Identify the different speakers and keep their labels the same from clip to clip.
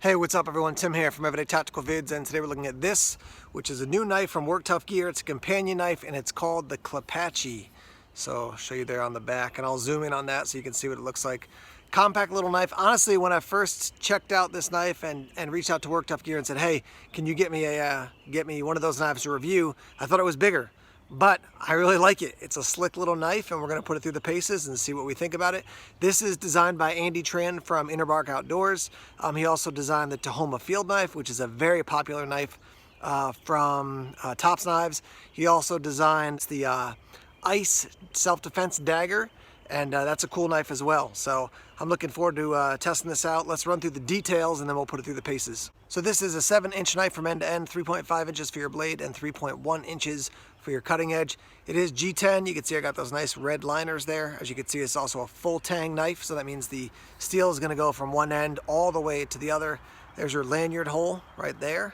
Speaker 1: Hey, what's up everyone? Tim here from Everyday Tactical Vids, and today we're looking at this, which is a new knife from Work Tough Gear. It's a companion knife and it's called the Klapachie. So I'll show you there on the back, and I'll zoom in on that so you can see what it looks like. Compact little knife. Honestly, when I first checked out this knife and reached out to Work Tough Gear and said, hey, can you get me one of those knives to review, I thought it was bigger. But I really like it. It's a slick little knife, and we're going to put it through the paces and see what we think about it. This is designed by Andy Tran from Interbark Outdoors. He also designed the Tahoma Field Knife, which is a very popular knife from Tops Knives. He also designed the Ice Self-Defense Dagger, and that's a cool knife as well. So I'm looking forward to testing this out. Let's run through the details and then we'll put it through the paces. So this is a 7-inch knife from end to end, 3.5 inches for your blade and 3.1 inches for your cutting edge. It is G10. You can see I got those nice red liners there. As you can see, it's also a full tang knife, so that means the steel is going to go from one end all the way to the other. There's your lanyard hole right there.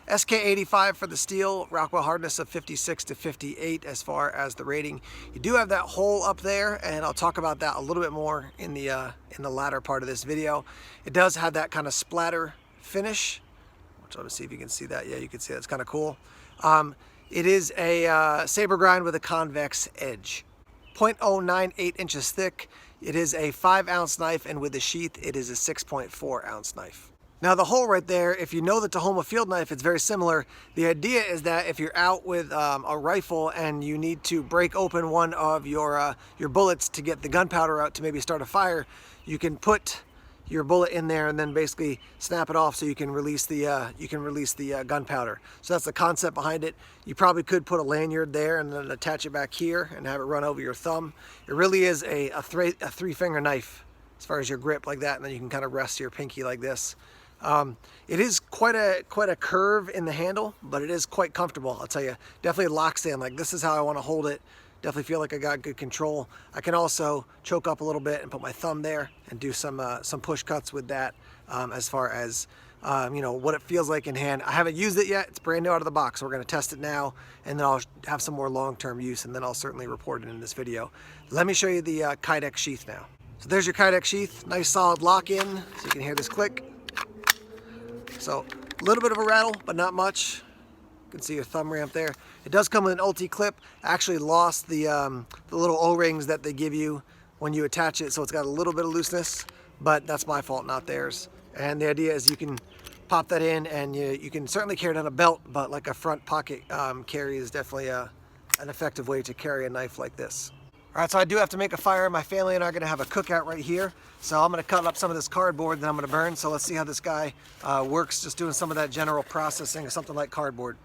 Speaker 1: SK85 for the steel, Rockwell hardness of 56 to 58 as far as the rating. You do have that hole up there, and I'll talk about that a little bit more in the latter part of this video. It does have that kind of splatter finish, which let me see if you can see that. Yeah, you can see that's kind of cool. It is a saber grind with a convex edge. 0.098 inches thick. It is a 5-ounce knife, and with the sheath, it is a 6.4-ounce knife. Now the hole right there, if you know the Tahoma Field Knife, it's very similar. The idea is that if you're out with a rifle and you need to break open one of your bullets to get the gunpowder out to maybe start a fire, you can put your bullet in there and then basically snap it off so you can release the gunpowder. So that's the concept behind it. You probably could put a lanyard there and then attach it back here and have it run over your thumb. It really is a three-finger knife as far as your grip, like that, and then you can kind of rest your pinky like this. It is quite a curve in the handle, but it is quite comfortable. I'll tell you, definitely locks in. Like, this is how I want to hold it. Definitely feel like I got good control. I can also choke up a little bit and put my thumb there and do some push cuts with that, as far as you know, what it feels like in hand. I haven't used it yet. It's brand new out of the box. So we're going to test it now, and then I'll have some more long-term use, and then I'll certainly report it in this video. Let me show you the Kydex sheath now. So there's your Kydex sheath. Nice solid lock-in, so you can hear this click. So a little bit of a rattle, but not much. You can see your thumb ramp there. It does come with an ulti clip. I actually lost the little O-rings that they give you when you attach it, so it's got a little bit of looseness, but that's my fault, not theirs. And the idea is you can pop that in, and you can certainly carry it on a belt, but like a front pocket carry is definitely an effective way to carry a knife like this. All right, so I do have to make a fire. My family and I are gonna have a cookout right here. So I'm gonna cut up some of this cardboard that I'm gonna burn. So let's see how this guy works, just doing some of that general processing of something like cardboard.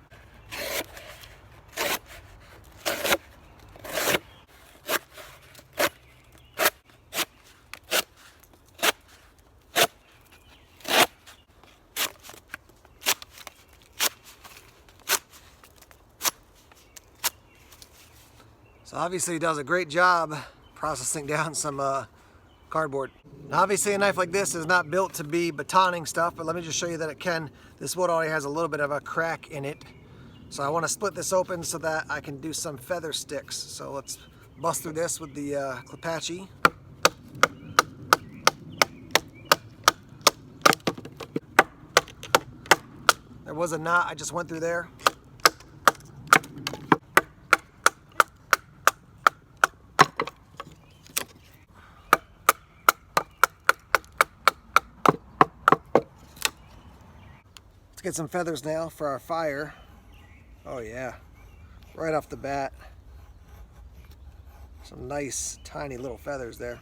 Speaker 1: So obviously he does a great job processing down some cardboard. Now obviously a knife like this is not built to be batoning stuff, but let me just show you that it can. This wood already has a little bit of a crack in it. So I want to split this open so that I can do some feather sticks. So let's bust through this with the Klapachie. There was a knot I just went through there. Let's get some feathers now for our fire. Oh yeah, right off the bat. Some nice tiny little feathers there.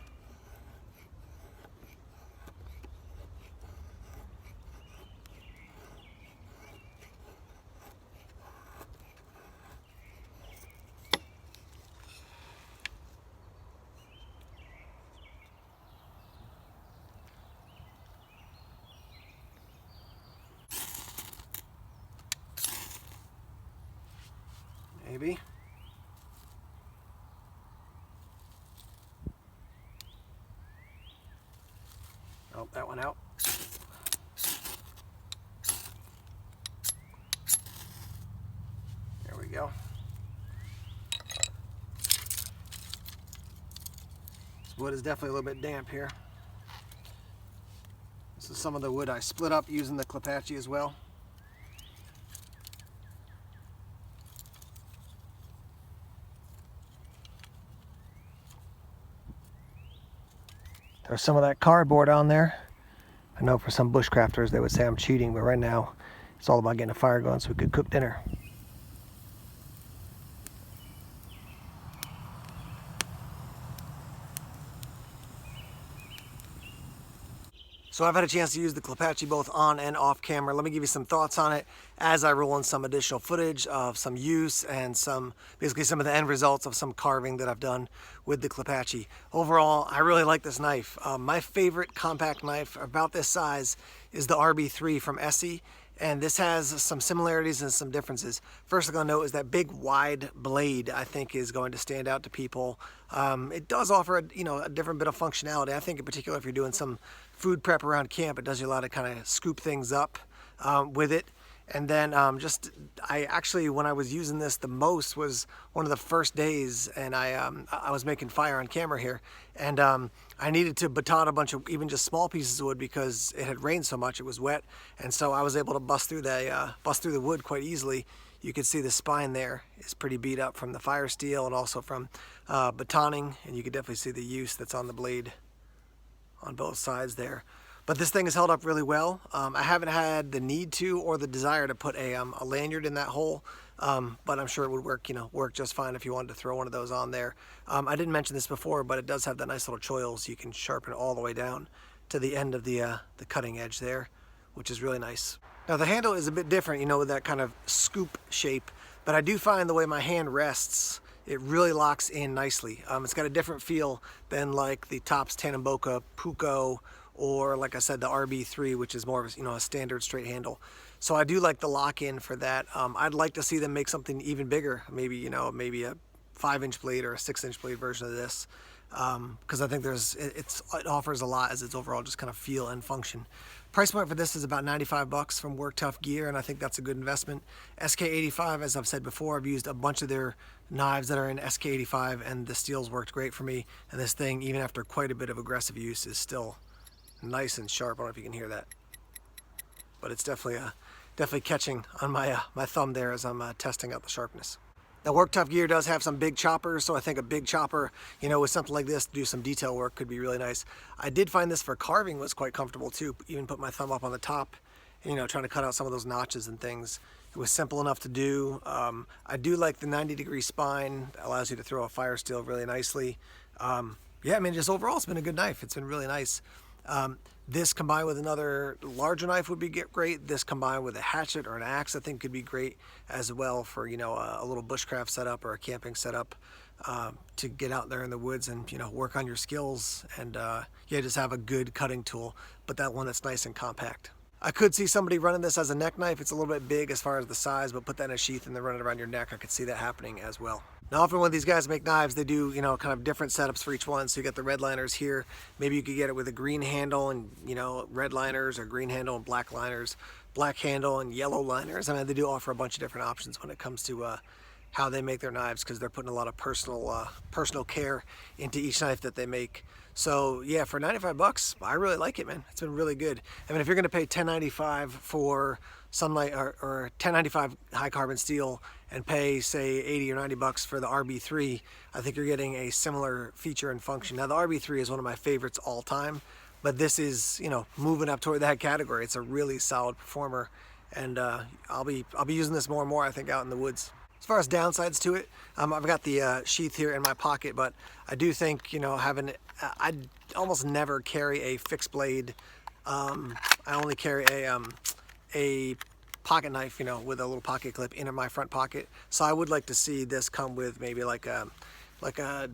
Speaker 1: Maybe. Oh, that one out. There we go. This wood is definitely a little bit damp here. So some of the wood I split up using the Clapacci as well. There's some of that cardboard on there. I know for some bushcrafters they would say I'm cheating, but right now it's all about getting a fire going so we could cook dinner. So I've had a chance to use the Clapacci both on and off camera. Let me give you some thoughts on it as I roll in some additional footage of some use and basically some of the end results of some carving that I've done with the Clapacci. Overall, I really like this knife. My favorite compact knife about this size is the RB3 from Essie. And this has some similarities and some differences. First I'm going to note is that big wide blade I think is going to stand out to people. It does offer a different bit of functionality. I think in particular if you're doing some food prep around camp, it does you a lot of kind of scoop things up with it. And then I actually, when I was using this the most was one of the first days, and I was making fire on camera here, and I needed to baton a bunch of even just small pieces of wood because it had rained so much, it was wet, and so I was able to bust through the wood quite easily. You can see the spine there is pretty beat up from the fire steel and also from batoning, and you can definitely see the use that's on the blade on both sides there. But this thing has held up really well. I haven't had the need to or the desire to put a lanyard in that hole, but I'm sure it would work just fine if you wanted to throw one of those on there. I didn't mention this before, but it does have that nice little choil, so you can sharpen it all the way down to the end of the cutting edge there, which is really nice. Now the handle is a bit different, with that kind of scoop shape, but I do find the way my hand rests, it really locks in nicely. It's got a different feel than like the Tops Tanimboka Puko, or like I said, the RB3, which is more of a standard straight handle. So I do like the lock-in for that. I'd like to see them make something even bigger, maybe a 5-inch blade or a 6-inch blade version of this, because I think it offers a lot as its overall just kind of feel and function. Price point for this is about $95 from Work Tough Gear, and I think that's a good investment. SK85, as I've said before, I've used a bunch of their knives that are in SK85, and the steel's worked great for me. And this thing, even after quite a bit of aggressive use, is still nice and sharp. I don't know if you can hear that, but it's definitely catching on my my thumb there as I'm testing out the sharpness. Now Work Tough Gear does have some big choppers, so I think a big chopper, with something like this to do some detail work could be really nice. I did find this for carving was quite comfortable too. Even put my thumb up on the top, trying to cut out some of those notches and things. It was simple enough to do. I do like the 90-degree spine. It allows you to throw a fire steel really nicely. Yeah, I mean, just overall, it's been a good knife. It's been really nice. This combined with another larger knife would be great. This combined with a hatchet or an axe I think could be great as well for a little bushcraft setup or a camping setup, to get out there in the woods and work on your skills and just have a good cutting tool, but that one that's nice and compact. I could see somebody running this as a neck knife. It's a little bit big as far as the size, but put that in a sheath and then run it around your neck. I could see that happening as well. Now often when these guys make knives, they do, kind of different setups for each one. So you got the red liners here. Maybe you could get it with a green handle and, red liners, or green handle and black liners, black handle and yellow liners. I mean, they do offer a bunch of different options when it comes to how they make their knives, because they're putting a lot of personal care into each knife that they make. So yeah, for $95, I really like it, man. It's been really good. I mean, if you're gonna pay $10.95 for Sunlight or $10.95 high carbon steel and pay say $80 or $90 for the RB3, I think you're getting a similar feature and function. Now the RB3 is one of my favorites all time, but this is, moving up toward that category. It's a really solid performer, and I'll be using this more and more, I think, out in the woods. As far as downsides to it, I've got the sheath here in my pocket, but I do think, I almost never carry a fixed blade. I only carry a pocket knife, with a little pocket clip in my front pocket. So I would like to see this come with maybe like a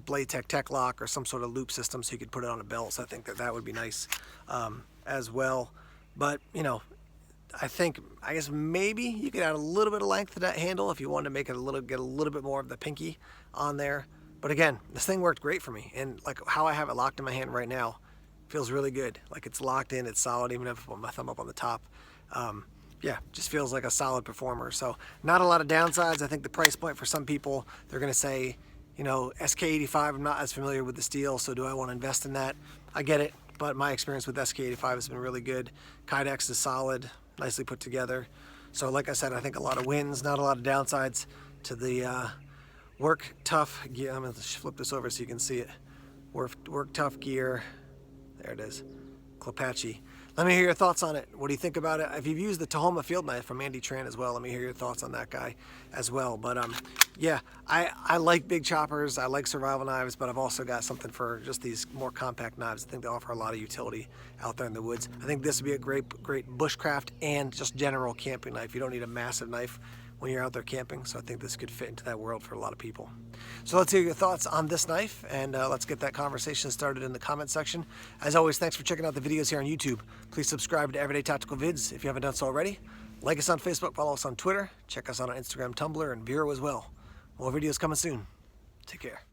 Speaker 1: Blade Tech Lock or some sort of loop system so you could put it on a belt. So I think that would be nice as well. But, I guess maybe you could add a little bit of length to that handle if you wanted to make it get a little bit more of the pinky on there. But again, this thing worked great for me, and like how I have it locked in my hand right now feels really good. Like it's locked in, it's solid, even if I put my thumb up on the top. Yeah, just feels like a solid performer. So not a lot of downsides. I think the price point for some people, they're gonna say, SK85, I'm not as familiar with the steel, so do I want to invest in that? I get it. but my experience with SK85 has been really good. Kydex is solid, nicely put together. So like I said, I think a lot of wins, not a lot of downsides to the Work Tough gear. I'm going to flip this over so you can see it. Work Tough gear. There it is. Clapacci. Let me hear your thoughts on it. What do you think about it? If you've used the Tahoma field knife from Andy Tran as well, let me hear your thoughts on that guy as well. But yeah, I like big choppers. I like survival knives, but I've also got something for just these more compact knives. I think they offer a lot of utility out there in the woods. I think this would be a great bushcraft and just general camping knife. You don't need a massive knife when you're out there camping, so I think this could fit into that world for a lot of people. So let's hear your thoughts on this knife, and let's get that conversation started in the comment section. As always, thanks for checking out the videos here on YouTube. Please subscribe to Everyday Tactical Vids if you haven't done so already. Like us on Facebook, follow us on Twitter, check us out on Instagram, Tumblr, and Vero as well. More videos coming soon. Take care.